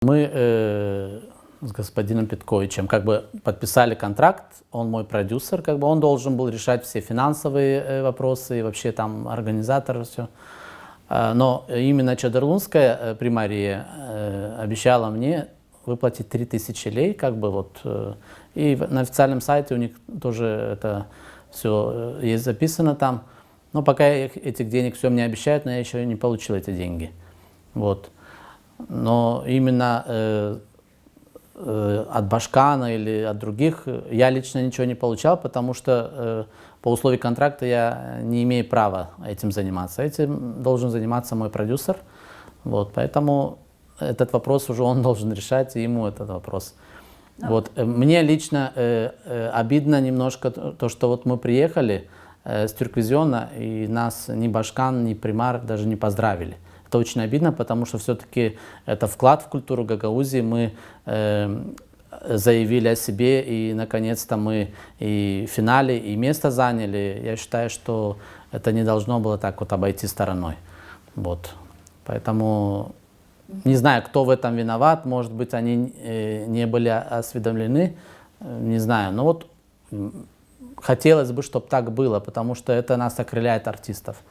Мы с господином Петковичем как бы подписали контракт, он мой продюсер, как бы он должен был решать все финансовые вопросы и вообще там организатор, все. Но именно Чадырлунская примария обещала мне выплатить 3000 лей, как бы вот. И на официальном сайте у них тоже это все есть записано там. Но пока этих денег все мне обещают, но я еще не получил эти деньги. Вот. Но именно от Башкана или от других я лично ничего не получал, потому что по условию контракта я не имею права этим заниматься. Этим должен заниматься мой продюсер. Вот, поэтому этот вопрос уже он должен решать, и ему этот вопрос. Да. Вот, мне лично обидно немножко то, что вот мы приехали с Тюрквизиона, и нас ни Башкан, ни Примар даже не поздравили. Это очень обидно, потому что все-таки это вклад в культуру Гагаузии. Мы заявили о себе, и наконец-то мы и в финале, и место заняли. Я считаю, что это не должно было так вот обойти стороной. Вот. Поэтому не знаю, кто в этом виноват. Может быть, они не были осведомлены. Не знаю. Но вот хотелось бы, чтобы так было, потому что это нас окрыляет артистов.